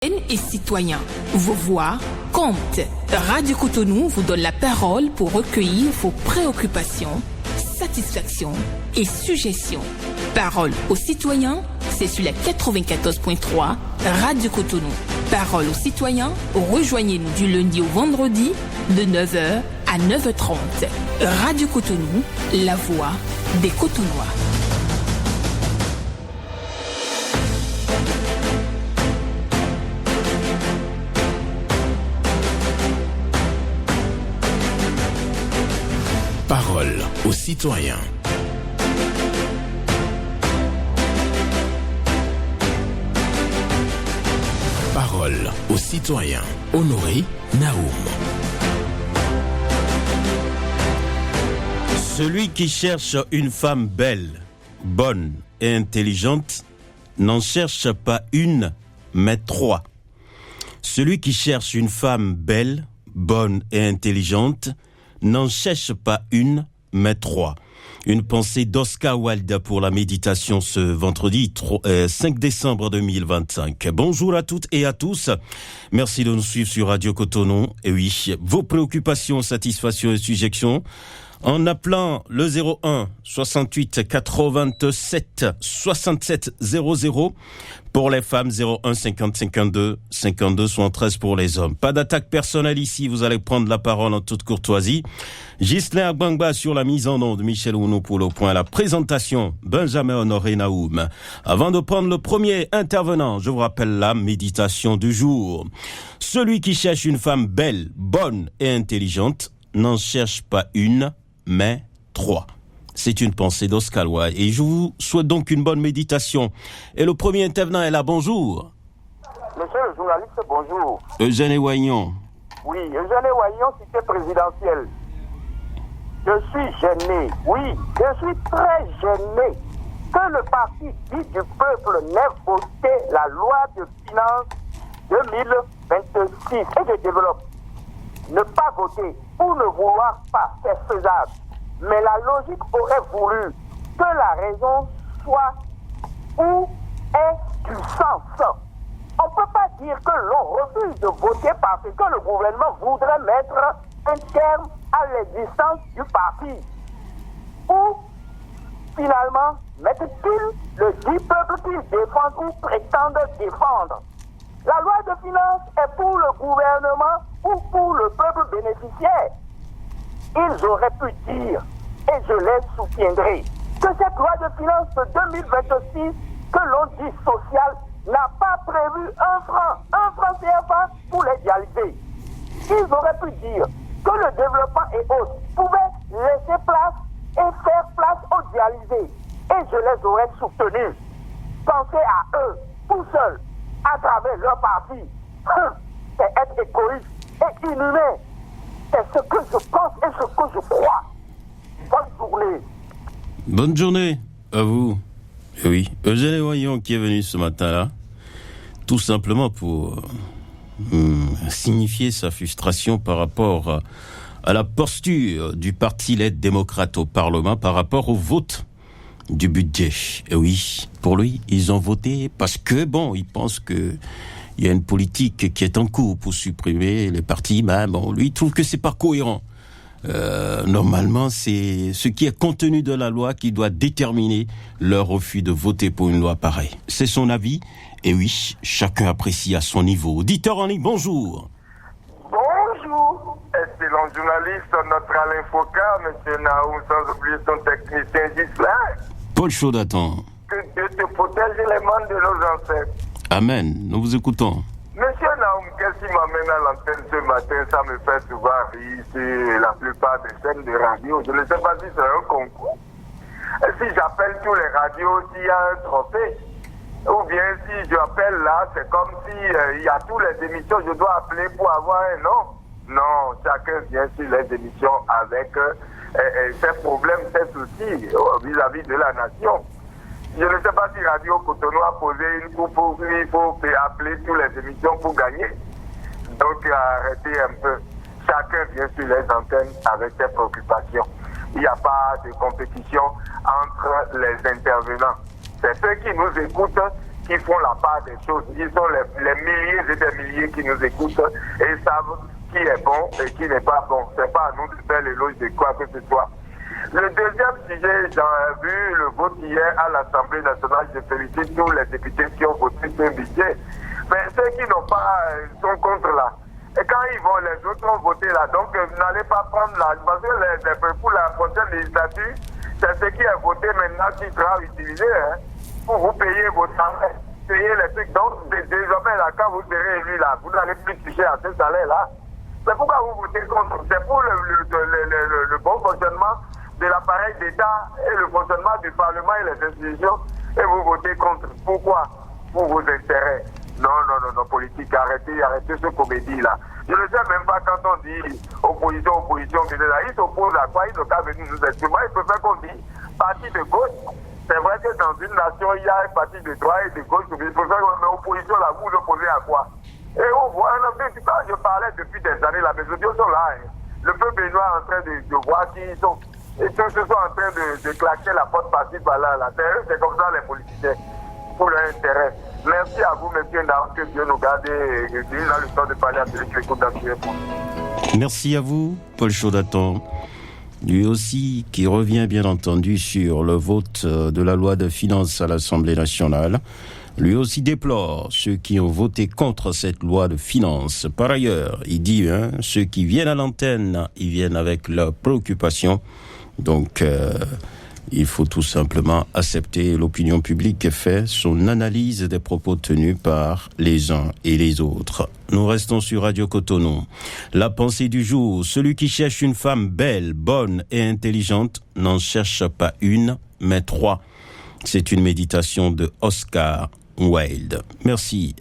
Et citoyens, vos voix comptent. Radio Cotonou vous donne la parole pour recueillir vos préoccupations, satisfactions et suggestions. Parole aux citoyens, c'est sur la 94.3 Radio Cotonou. Parole aux citoyens, rejoignez-nous du lundi au vendredi de 9h à 9h30. Radio Cotonou, la voix des Cotonnois. Parole aux citoyens. Parole aux citoyens. Honoré Naoum. Celui qui cherche une femme belle, bonne et intelligente n'en cherche pas une, mais trois. Celui qui cherche une femme belle, bonne et intelligente n'en cherche pas une, mais trois. Une pensée d'Oscar Wilde pour la méditation ce vendredi 5 décembre 2025. Bonjour à toutes et à tous. Merci de nous suivre sur Radio Cotonou. Et oui, vos préoccupations, satisfactions et suggestions en appelant le 01 68 87 67 00 pour les femmes, 01 50 52 52 73 pour les hommes. Pas d'attaque personnelle ici, vous allez prendre la parole en toute courtoisie. Ghislain Agbangba sur la mise en onde, Michel Ounou pour le point, la présentation, Benjamin Honoré Naoum. Avant de prendre le premier intervenant, je vous rappelle la méditation du jour. Celui qui cherche une femme belle, bonne et intelligente n'en cherche pas une, mais trois. C'est une pensée d'Oscar Wilde et je vous souhaite donc une bonne méditation. Et le premier intervenant est là, bonjour. Monsieur le journaliste, bonjour. Eugène Wayon. Oui, Eugène Wayon, cité présidentielle. Je suis gêné, oui, je suis très gêné que le parti dit du peuple n'ait voté la loi de finances 2026 et de développement. Ne pas voter ou ne vouloir pas, c'est faisable. Mais la logique aurait voulu que la raison soit où est du sens. On ne peut pas dire que l'on refuse de voter parce que le gouvernement voudrait mettre un terme à l'existence du parti. Ou, finalement, mettent-ils le dit peuple qu'ils défendent ou prétendent défendre? La loi de finances est pour le gouvernement ou pour le peuple bénéficiaire. Ils auraient pu dire, et je les soutiendrai, que cette loi de finances 2026, que l'on dit sociale, n'a pas prévu un franc CFA pour les dialysés. Ils auraient pu dire que le développement et autres pouvaient laisser place et faire place aux dialysés. Et je les aurais soutenus. Pensez à eux, tout seuls, à travers leur parti. C'est être égoïste et inhumain. C'est ce que je pense et ce que je crois. Bonne journée. Bonne journée à vous. Et oui, Eugène Wayon qui est venu ce matin-là, tout simplement pour signifier sa frustration par rapport à la posture du parti L'aide démocrate au Parlement par rapport au vote du budget. Et oui, pour lui, ils ont voté parce que, bon, ils pensent que il y a une politique qui est en cours pour supprimer les partis, mais bon, lui, il trouve que c'est pas cohérent. Normalement, c'est ce qui est contenu de la loi qui doit déterminer leur refus de voter pour une loi pareille. C'est son avis, et oui, chacun apprécie à son niveau. Auditeur en ligne, bonjour. Bonjour, excellent journaliste, notre Alain Foucault, M. Naoum, sans oublier son technicien Ghislain. Paul Chaudatan. Que Dieu te protège les mains de nos ancêtres. Amen, nous vous écoutons. Monsieur Naoum, qu'est-ce qui m'amène à l'antenne ce matin? Ça me fait souvent rire sur la plupart des chaînes de radio. Je ne sais pas si c'est un concours. Si j'appelle tous les radios, s'il y a un trophée, ou bien si j'appelle là, c'est comme si il y a toutes les émissions, je dois appeler pour avoir un nom. Non, chacun vient sur les émissions avec ses problèmes, ses soucis vis-à-vis de la nation. Je ne sais pas si Radio Cotonou a posé une coupe pour lui, il faut appeler toutes les émissions pour gagner. Donc arrêtez un peu. Chacun vient sur les antennes avec ses préoccupations. Il n'y a pas de compétition entre les intervenants. C'est ceux qui nous écoutent qui font la part des choses. Ils sont les milliers et des milliers qui nous écoutent et savent qui est bon et qui n'est pas bon. C'est pas à nous de faire l'éloge de quoi que ce soit. Le deuxième sujet, j'ai vu le vote hier à l'Assemblée nationale. Je félicite tous les députés qui ont voté ce budget. Mais ceux qui n'ont pas sont contre là. Et quand ils vont, les autres ont voté là. Donc n'allez pas prendre là. Parce que pour la prochaine législature, c'est ce qui est voté maintenant qui sera utilisé pour vous payer vos salaires, payer les trucs. Donc désormais là, quand vous serez élu là, vous n'allez plus toucher à ce salaire là. C'est pourquoi vous votez contre. C'est pour le bon fonctionnement de l'appareil d'État et le fonctionnement du Parlement et les institutions, et vous votez contre. Pourquoi? Pour vos intérêts. Non, politique, arrêtez ce comédie-là. Je ne sais même pas quand on dit opposition, ils s'opposent à quoi? Ils n'ont qu'à venir nous exprimer. Moi, je préfère qu'on dise parti de gauche. C'est vrai que dans une nation, il y a un parti de droite et de gauche. Je préfère qu'on ait opposition là, vous opposez à quoi? Et on voit, quand je parlais depuis des années, là, mes audios sont là. Le peuple béninois est en train de voir qui ils sont. Et tous sont en train de claquer la porte par-ci, par-là. C'est comme ça les politiciens, pour leur intérêt. Merci à vous, monsieur Nao, que Dieu nous garde et Dieu a le temps de parler à celui qui écoute dans ce. Merci à vous, Paul Chaudatan. Lui aussi, qui revient bien entendu sur le vote de la loi de finances à l'Assemblée nationale. Lui aussi déplore ceux qui ont voté contre cette loi de finances. Par ailleurs, il dit, ceux qui viennent à l'antenne, ils viennent avec leurs préoccupations. Donc, il faut tout simplement accepter l'opinion publique qui fait son analyse des propos tenus par les uns et les autres. Nous restons sur Radio Cotonou. La pensée du jour, celui qui cherche une femme belle, bonne et intelligente n'en cherche pas une, mais trois. C'est une méditation de Oscar Wilde. Merci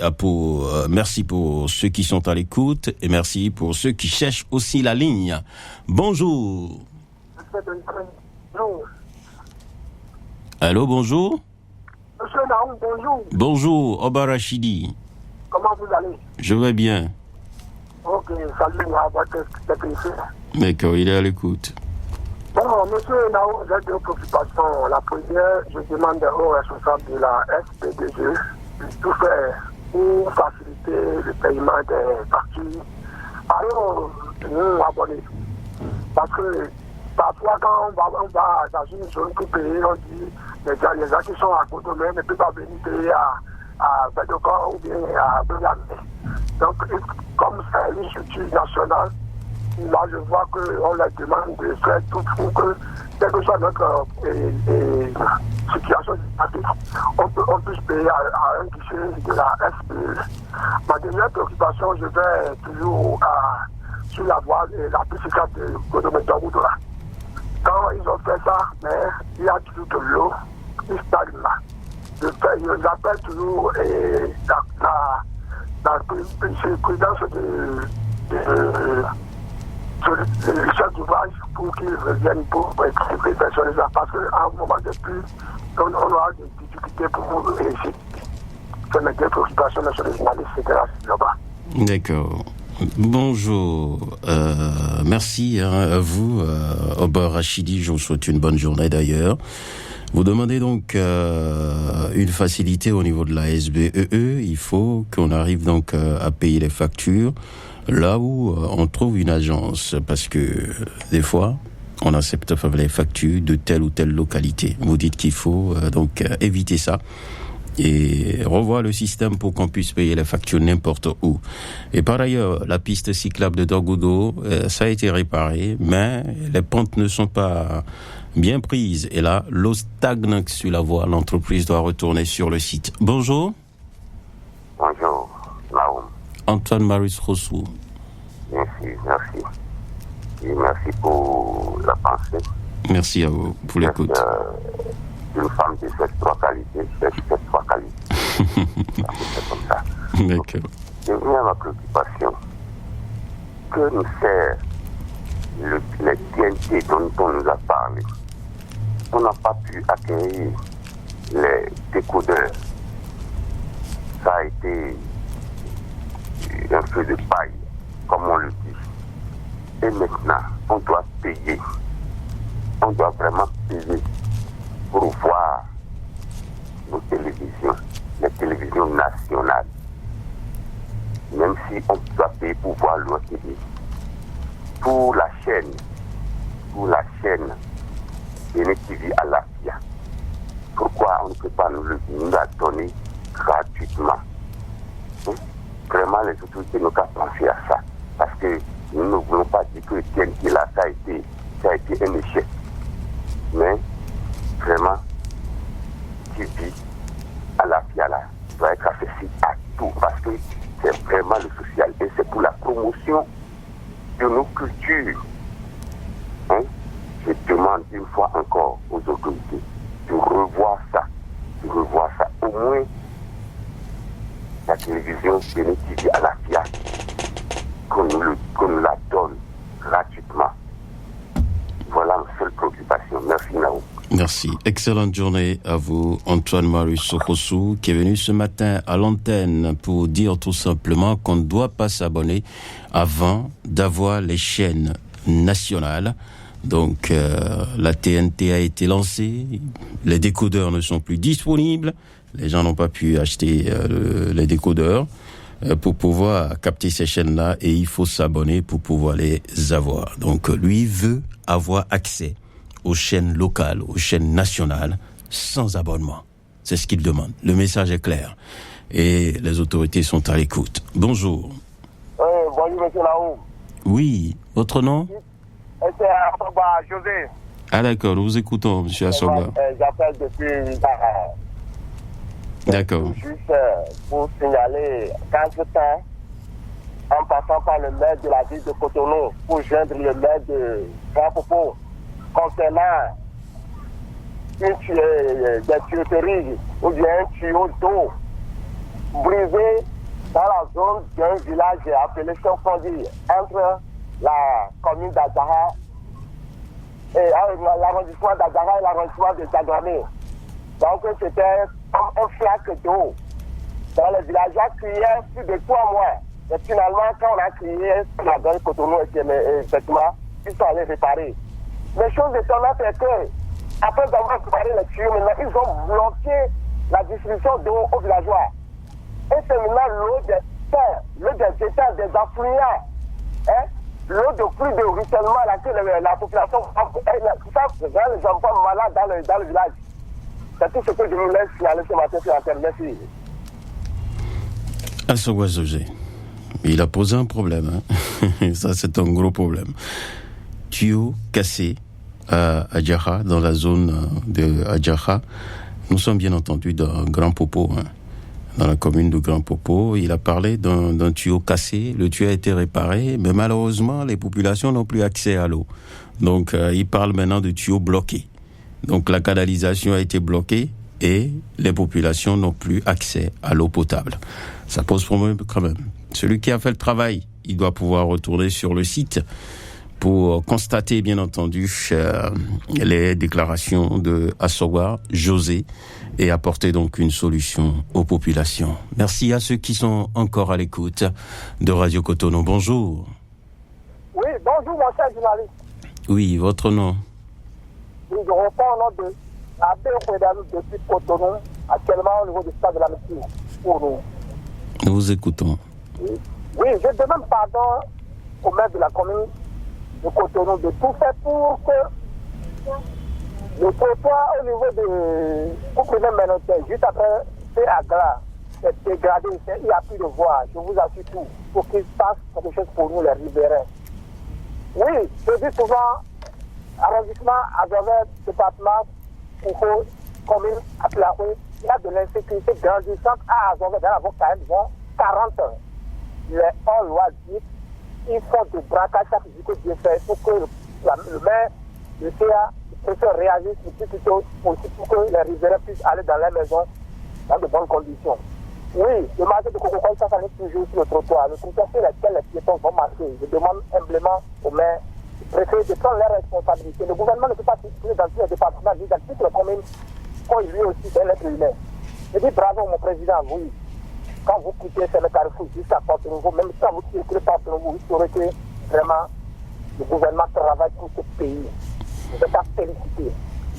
pour ceux qui sont à l'écoute et merci pour ceux qui cherchent aussi la ligne. Bonjour. Allô, bonjour. Monsieur Naoum, bonjour. Bonjour, Oba Rachidi. Comment vous allez? Je vais bien. Ok, salut à votre technicien. D'accord, il est à l'écoute. Bon, monsieur Naoum, j'ai deux préoccupations. La première, je demande aux responsables de la SPDG de tout faire pour faciliter le paiement des factures. Alors, nous abonnés. Parce que parfois, quand on va dans une zone pour payer, on dit les gens qui sont à Cotonou ne peuvent pas venir payer à Bédocor ou bien à Bégamé. Donc, comme c'est une structure nationale, là, je vois qu'on leur demande de faire tout pour que, quelle que soit notre situation climatique, on puisse payer à un guichet de la SPE. Ma dernière préoccupation, je vais toujours sur la voie de la piste de Cotonou-Doudoula. Quand ils ont fait ça, mais il y a toujours de l'eau qui stagne là. Je l'appelle toujours la présidence de chef d'ouvrage pour qu'ils reviennent pour perfectionner ça. Parce qu'à un moment de plus, on aura des difficultés pour réussir. C'est mes deux préoccupations nationales, c'était là-bas. D'accord. Bonjour, merci à vous, Oba Rachidi, je vous souhaite une bonne journée d'ailleurs. Vous demandez donc une facilité au niveau de la SBEE, il faut qu'on arrive donc à payer les factures là où on trouve une agence, parce que des fois, on accepte les factures de telle ou telle localité. Vous dites qu'il faut donc éviter ça et revoir le système pour qu'on puisse payer les factures n'importe où. Et par ailleurs, la piste cyclable de Dogodo, ça a été réparé, mais les pentes ne sont pas bien prises. Et là, l'eau stagne sur la voie. L'entreprise doit retourner sur le site. Bonjour. Bonjour, Naoum. Antoine Maurice Rossou. Merci. Et merci pour la pensée. Merci à vous pour l'écoute. Une femme de ces trois qualités, c'est trois qualités. C'est comme ça. D'accord. Je viens à ma préoccupation. Que nous sert les TNT dont on nous a parlé? On n'a pas pu acquérir les décodeurs. Ça a été un feu de paille, comme on le dit. Et maintenant, on doit payer. On doit vraiment payer pour voir nos télévisions, les télévision nationale. Même si on doit payer pour voir l'OTV. Pour la chaîne Bénin TV à la FIA. Pourquoi on ne peut pas nous la donner gratuitement? Vraiment, les autorités n'ont qu'à penser à ça. Parce que nous ne voulons pas dire que le TNT là, ça a été un échec. Mais, vraiment, TV à la FIA là, doit être accessible à tout. Parce que c'est vraiment le social et c'est pour la promotion de nos cultures. Je demande une fois encore aux autorités de revoir ça. Au moins, la télévision Bénin TV à la FIA, qu'on nous la donne gratuitement. Voilà ma seule préoccupation. Merci, Naou. Merci. Excellente journée à vous, Antoine-Marie Sokosu, qui est venu ce matin à l'antenne pour dire tout simplement qu'on ne doit pas s'abonner avant d'avoir les chaînes nationales. Donc, la TNT a été lancée, les décodeurs ne sont plus disponibles, les gens n'ont pas pu acheter les décodeurs pour pouvoir capter ces chaînes-là et il faut s'abonner pour pouvoir les avoir. Donc, lui veut avoir accès aux chaînes locales, aux chaînes nationales, sans abonnement. C'est ce qu'il demande. Le message est clair. Et les autorités sont à l'écoute. Bonjour. Bonjour, monsieur Laou. Oui, votre nom? C'est Asogba José. Ah d'accord, nous vous écoutons, monsieur Asogba. J'appelle depuis D'accord. Juste pour signaler qu'entre-temps, en passant par le maire de la ville de Cotonou, pour joindre le maire de Grand Popo, concernant des tuyauteries ou bien un tuyau d'eau brisé dans la zone d'un village appelé Chofondi, entre la commune d'Adjara et l'arrondissement d'Adjara et l'arrondissement de Djadouané. Donc c'était un flaque d'eau. Dans les villageois criaient plus de 3 mois. Mais finalement, quand on a crié sur la zone Cotonou, effectivement, ils sont allés réparer. Mais chose étonnante est que, après avoir réparé les tuyaux, maintenant, ils ont bloqué la distribution d'eau aux villageois. Et c'est maintenant l'eau des terres, l'eau des étangs, des affluents, l'eau de pluie de ruissellement à laquelle la population, les enfants malades dans le village. C'est tout ce que je vous laisse signaler ce matin sur Internet. Merci. Asogba José, il a posé un problème. Ça, c'est un gros problème. Tuyau cassé à Adjara, dans la zone de Adjara. Nous sommes bien entendu dans Grand Popo, dans la commune de Grand Popo. Il a parlé d'un tuyau cassé. Le tuyau a été réparé, mais malheureusement, les populations n'ont plus accès à l'eau. Donc, il parle maintenant de tuyaux bloqués. Donc, la canalisation a été bloquée et les populations n'ont plus accès à l'eau potable. Ça pose problème quand même. Celui qui a fait le travail, il doit pouvoir retourner sur le site pour constater, bien entendu, les déclarations de Asogba José et apporter donc une solution aux populations. Merci à ceux qui sont encore à l'écoute de Radio Cotonou. Bonjour. Oui, bonjour, mon cher journaliste. Oui, votre nom? Oui, je reprends au nom de Abel Ouedalou depuis Cotonou, actuellement au niveau du stade de la Médecine, pour nous. Nous vous écoutons. Oui, je demande pardon au maire de la commune de Cotonou de tout faire pour que le trottoir au niveau de Koukoumé Ménoté, juste après Agra, est dégradé, il n'y a plus de voie. Je vous assure tout, pour qu'il fasse quelque chose pour nous, les riverains. Oui, je dis souvent, arrondissement, Azovet, département, Koukou, commune, Aplaoué, il y a de l'insécurité grandissante à Azovet, dans la voie quand même, 40 ans. Les hors-lois ils font du braquage chaque jour que Dieu fait pour que le maire, le CA, le préfet réagisse le plus tôt possible pour que les riverains puissent aller dans leur maison dans de bonnes conditions. Oui, le marché de Coco-Cola, ça s'en est toujours sur le trottoir. Le trottoir sur lequel les piétons vont marcher. Je demande humblement au maire, au préfet de prendre leurs responsabilités. Le gouvernement ne peut pas circuler dans tous les départements, ni dans toutes les communes, quand lui aussi est l'être humain. Je dis bravo, mon président, oui. Quand vous quittez le Carrefour jusqu'à Porto-Nouveau, même quand vous quittez Porto-Nouveau, il faudrait que vraiment le gouvernement travaille pour ce pays. Vous êtes à féliciter.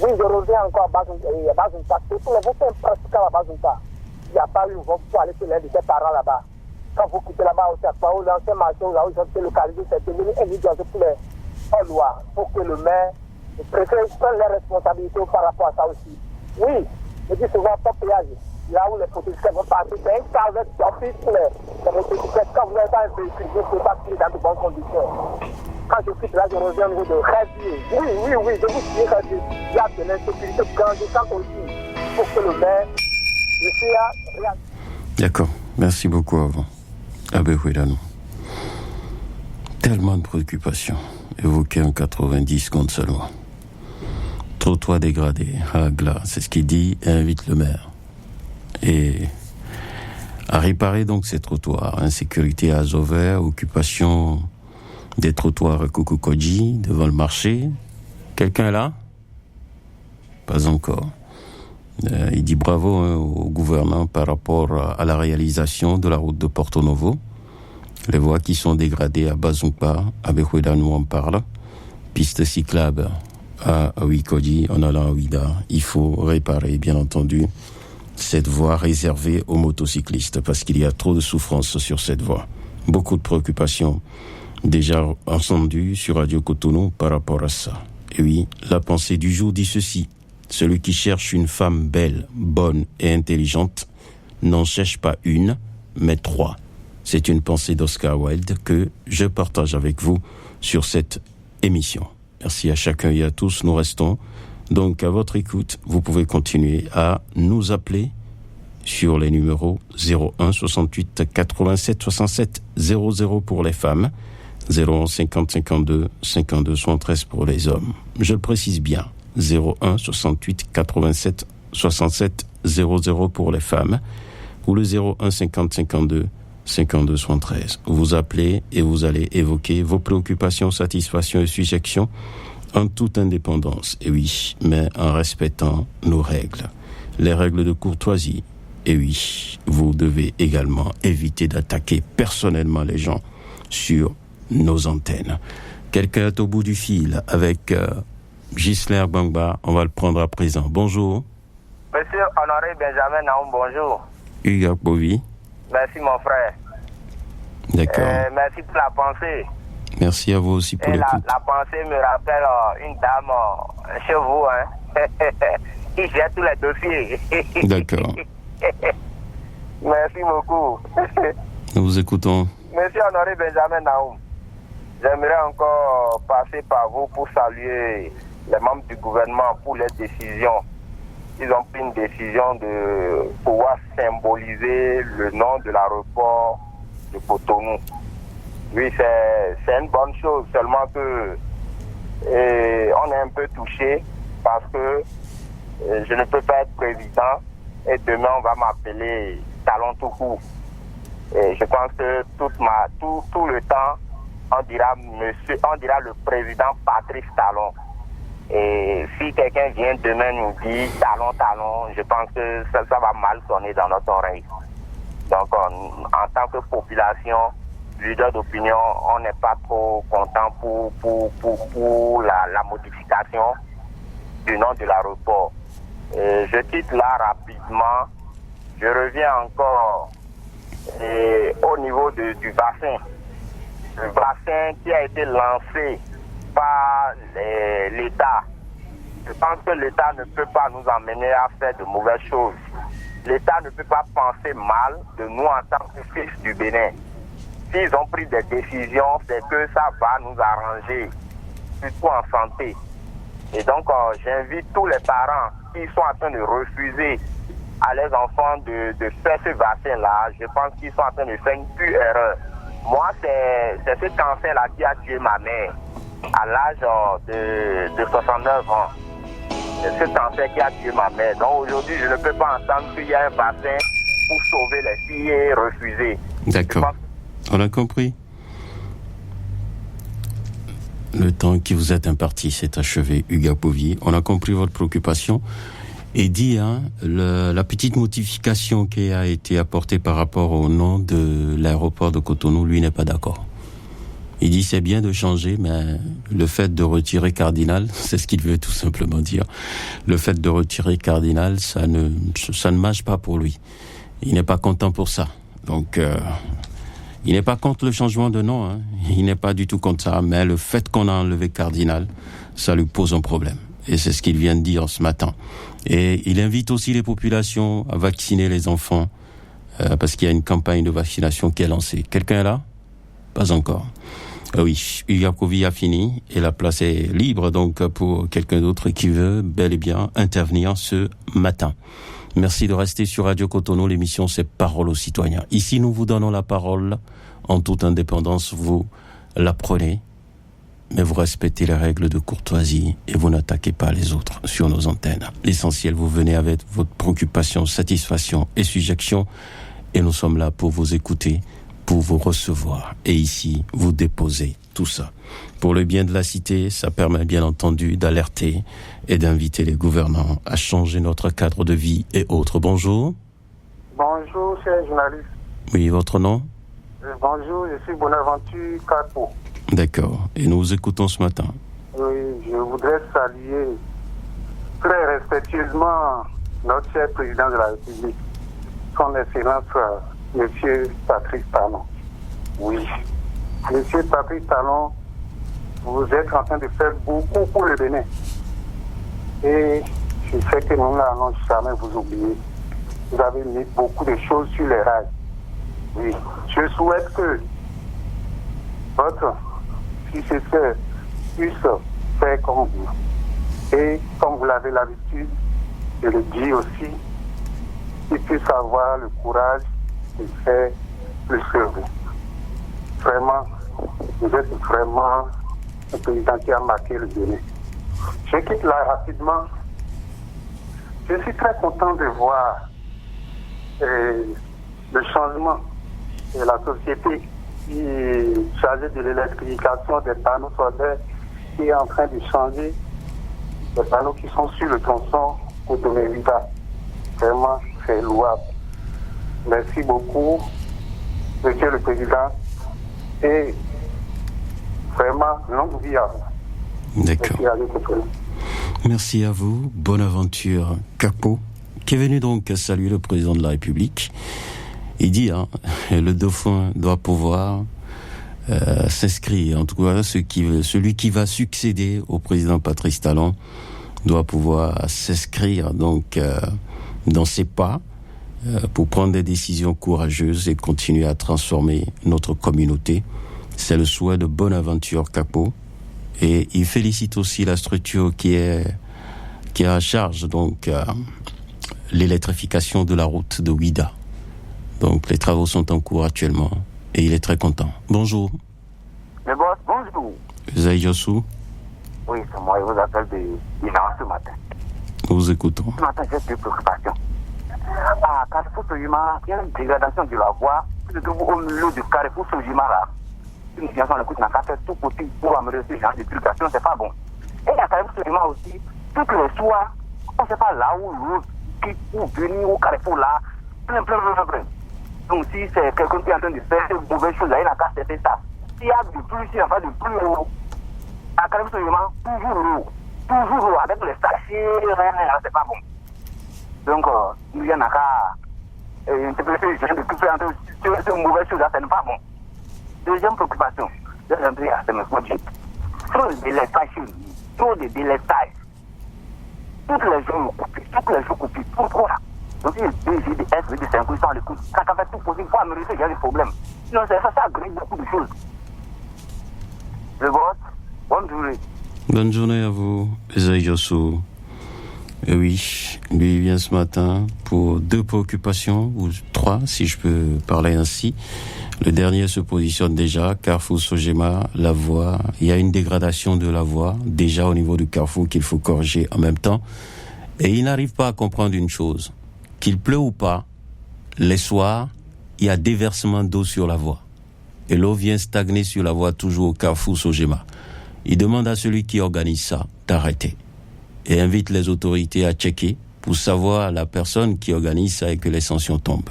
Oui, je reviens encore à Bazounta. Tous les votes impraticables à Bazounta. il n'y a pas eu une voie pour aller chez l'un de ses parents là-bas. Quand vous quittez là-bas au Chakpa, ou l'ancien marché où ils ont été localisés, c'est devenu un lieu pour les loi, pour que le maire préfère prendre les responsabilités par rapport à ça aussi. Oui, je dis souvent, pas péage. Là où les motocyclettes vont partir, c'est un carnet d'office pour les motocyclettes. Quand vous n'avez pas un véhicule, vous ne pouvez pas filer dans de bonnes conditions. Quand je quitte là, je reviens au niveau de Radier. Oui, je vous dis Radier. Il y a de l'insécurité grandissante aussi. Pour que le maire ne soit rien. D'accord. Merci beaucoup avant. Abéhouédanou. Tellement de préoccupations évoquées en 90 secondes seulement. Trottoir dégradé, Hagla, c'est ce qu'il dit et invite le maire. Et à réparer donc ces trottoirs. Insécurité à Zover, occupation des trottoirs à Kokokodji, devant le marché. Quelqu'un est là? Pas encore. Il dit bravo au gouvernement par rapport à la réalisation de la route de Porto Novo. Les voies qui sont dégradées à Bazumpa, à Béhouédanou en parle. Piste cyclable à Wikoji, en allant à Ouida. Il faut réparer, bien entendu, cette voie réservée aux motocyclistes parce qu'il y a trop de souffrance sur cette voie. Beaucoup de préoccupations déjà entendues sur Radio Cotonou par rapport à ça. Et oui, la pensée du jour dit ceci. Celui qui cherche une femme belle, bonne et intelligente n'en cherche pas une, mais trois. C'est une pensée d'Oscar Wilde que je partage avec vous sur cette émission. Merci à chacun et à tous. Nous restons donc à votre écoute. Vous pouvez continuer à nous appeler sur les numéros 01 68 87 67 00 pour les femmes, 01 50 52 52 73 pour les hommes. Je le précise bien, 01 68 87 67 00 pour les femmes ou le 01 50 52 52 73. Vous appelez et vous allez évoquer vos préoccupations, satisfactions et sujections en toute indépendance. Et oui, mais en respectant nos règles, les règles de courtoisie. Et oui, vous devez également éviter d'attaquer personnellement les gens sur nos antennes. Quelqu'un est au bout du fil avec Gisler Bangba. On va le prendre à présent. Bonjour. Monsieur Honoré Benjamin Naoum, bonjour. Hugues Bovi. Merci mon frère. D'accord. Merci pour la pensée. Merci à vous aussi pour l'écoute. La pensée me rappelle une dame chez vous, qui gère tous les dossiers. D'accord. Merci beaucoup. Nous vous écoutons. Monsieur Honoré Benjamin Naoum, j'aimerais encore passer par vous pour saluer les membres du gouvernement pour les décisions. Ils ont pris une décision de pouvoir symboliser le nom de l'aéroport de Cotonou. Oui, c'est une bonne chose, seulement que on est un peu touché parce que je ne peux pas être président et demain on va m'appeler Talon tout court. Et je pense que tout le temps on dira le président Patrice Talon. Et si quelqu'un vient demain nous dire Talon, je pense que ça va mal sonner dans notre oreille. Donc en tant que population, leader d'opinion, on n'est pas trop content pour la modification du nom de l'aéroport. Je quitte là rapidement. Je reviens encore au niveau du bassin. Le bassin qui a été lancé par l'État. Je pense que l'État ne peut pas nous emmener à faire de mauvaises choses. L'État ne peut pas penser mal de nous en tant que fils du Bénin. S'ils ont pris des décisions, c'est que ça va nous arranger, surtout en santé. Et donc, j'invite tous les parents qui sont en train de refuser à leurs enfants de faire ce vaccin-là. Je pense qu'ils sont en train de faire une pure erreur. Moi, c'est ce cancer-là qui a tué ma mère à l'âge de 69 ans. C'est ce cancer qui a tué ma mère. Donc aujourd'hui, je ne peux pas entendre qu'il y a un vaccin pour sauver les filles et refuser. D'accord. On a compris. Le temps qui vous est imparti s'est achevé, Hugues Bovi. On a compris votre préoccupation. Et dit, la petite modification qui a été apportée par rapport au nom de l'aéroport de Cotonou, lui n'est pas d'accord. Il dit c'est bien de changer, mais le fait de retirer cardinal, c'est ce qu'il veut tout simplement dire. Le fait de retirer cardinal, ça ne marche pas pour lui. il n'est pas content pour ça. Donc, il n'est pas contre le changement de nom, hein. Il n'est pas du tout contre ça, mais le fait qu'on a enlevé Cardinal, ça lui pose un problème. Et c'est ce qu'il vient de dire ce matin. Et il invite aussi les populations à vacciner les enfants, parce qu'il y a une campagne de vaccination qui est lancée. Quelqu'un est là? Pas encore. Oui, Yakovi a fini et la place est libre donc pour quelqu'un d'autre qui veut bel et bien intervenir ce matin. Merci de rester sur Radio Cotonou. L'émission c'est Parole aux citoyens. Ici nous vous donnons la parole en toute indépendance. Vous la prenez, mais vous respectez les règles de courtoisie et vous n'attaquez pas les autres sur nos antennes. L'essentiel, vous venez avec votre préoccupation, satisfaction et suggestion et nous sommes là pour vous écouter, pour vous recevoir. Et ici, vous déposez tout ça. Pour le bien de la cité, ça permet bien entendu d'alerter et d'inviter les gouvernants à changer notre cadre de vie et autres. Bonjour. Bonjour, cher journaliste. Oui, votre nom? Bonjour, je suis Bonaventure Capo. D'accord. Et nous vous écoutons ce matin. Oui, je voudrais saluer très respectueusement notre cher président de la République, son Excellence, Monsieur Patrice Talon. Oui. Monsieur Patrice Talon, vous êtes en train de faire beaucoup pour le Bénin. Et je sais que nous n'allons jamais vous oublier. Vous avez mis beaucoup de choses sur les rails. Oui. Je souhaite que votre successeur puisse faire comme vous. Et comme vous l'avez l'habitude, je le dis aussi, il puisse avoir le courage de faire plus que vous. Vraiment, vous êtes vraiment un président qui a marqué le Bénin. Je quitte là rapidement. Je suis très content de voir le changement de la société qui est chargée de l'électrification des panneaux solaires qui est en train de changer les panneaux qui sont sur le tronçon Automérida. Vraiment, c'est louable. Merci beaucoup, Monsieur le Président. Et vraiment, longue vie à vous. D'accord. Merci à vous, Bonaventure Capo, qui est venu donc saluer le président de la République. Il dit, le dauphin doit pouvoir s'inscrire, en tout cas celui qui va succéder au président Patrice Talon doit pouvoir s'inscrire donc dans ses pas pour prendre des décisions courageuses et continuer à transformer notre communauté. C'est le souhait de Bonaventure Capo. Et il félicite aussi la structure qui est à charge, donc, l'électrification de la route de Ouida. Donc, les travaux sont en cours actuellement et il est très content. Bonjour. Le boss, bonjour. Zaï Jossou. Oui, c'est moi, je vous appelle de Iran ce matin. Nous vous écoutons. Ce matin, j'ai deux préoccupations. À Carrefour Sojima, il y a une dégradation de la voie. Vous êtes au milieu du Carrefour Sojima là. Une situation de n'a qu'à faire tout possible pour améliorer ce genre de circulation, c'est pas bon. Et à Carrefour Sojima aussi, toutes les soirs, on ne sait pas là où l'autre qui pour venir au Carrefour là, plein. Donc si c'est quelqu'un qui est en train de faire de mauvaises choses, là, il n'a qu'à faire ça. S'il y a de plus, s'il y a pas de plus haut, à Carrefour Sojima, toujours l'eau, avec les sachets, c'est pas bon. Donc, il y en a qu'à interpréter les gens de tout faire sur ces mauvaises choses, là, ce n'est pas bon. Deuxième préoccupation, je vais rentrer à ce même projet. Trop de délestage. Toutes les jours coupés. Pourquoi? Donc, il y a des SVD, c'est un coup sans le coup. Ça fait tout possible pour améliorer ce genre de problème. Sinon, ça agrée beaucoup de choses. Le vote, bonne journée. Bonne journée à vous, Esaïe Jossou. Et oui, lui il vient ce matin pour 2 préoccupations, ou 3 si je peux parler ainsi. Le dernier se positionne déjà, Carrefour Sojima, la voie. Il y a une dégradation de la voie, déjà au niveau du carrefour qu'il faut corriger en même temps. Et il n'arrive pas à comprendre une chose, qu'il pleut ou pas, les soirs, il y a déversement d'eau sur la voie. Et l'eau vient stagner sur la voie toujours au Carrefour Sojima. Il demande à celui qui organise ça d'arrêter. Et invite les autorités à checker pour savoir la personne qui organise ça et que les sanctions tombent.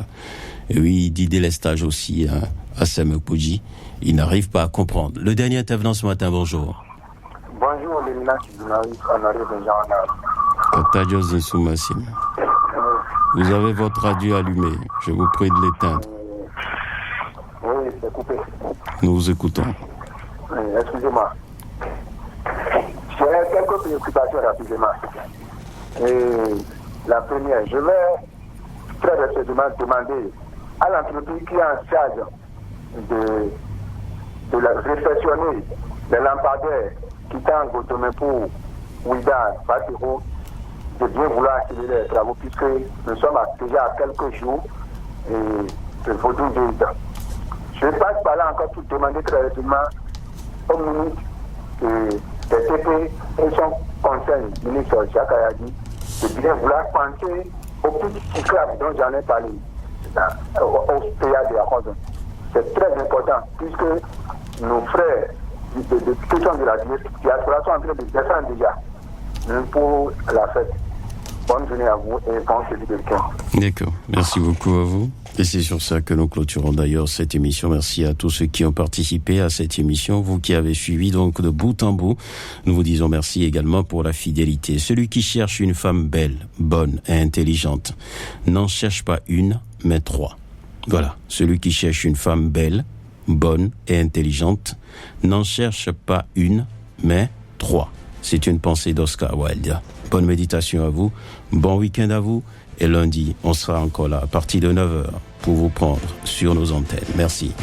Et oui, il dit délestage aussi à Semekpoji. Il n'arrive pas à comprendre. Le dernier intervenant ce matin, bonjour. Bonjour, l'éminent journaliste honoré de Jean-Nard. Katadio Zinsoumassim. Vous avez votre radio allumé. Je vous prie de l'éteindre. Oui, c'est coupé. Nous vous écoutons. Oui, excusez-moi. J'ai quelques préoccupations rapidement. Et la première, je vais très respectueusement demander à l'entreprise qui est en charge de réceptionner les lampadaires qui tendent Gotomé pour Ouida, Batiro, de bien vouloir accélérer les travaux puisque nous sommes déjà à quelques jours de Vaudou Déida. Je passe par là encore pour demander très rapidement au ministre des TP et son conseil, le ministre Jacques Ayadi, de bien vouloir penser au petit cyclable dont j'en ai parlé au PA de la Rose. C'est très important puisque nos frères de question de la diaspora sont en train de descendre déjà pour la fête. Bonne journée à vous et bon celui de week-end. D'accord, merci beaucoup à vous. Et c'est sur ça que nous clôturons d'ailleurs cette émission. Merci à tous ceux qui ont participé à cette émission, vous qui avez suivi donc de bout en bout. Nous vous disons merci également pour la fidélité. Celui qui cherche une femme belle, bonne et intelligente, n'en cherche pas une, mais 3. Voilà, celui qui cherche une femme belle, bonne et intelligente, n'en cherche pas une, mais 3. C'est une pensée d'Oscar Wilde. Bonne méditation à vous, bon week-end à vous, et lundi, on sera encore là à partir de 9h pour vous prendre sur nos antennes. Merci.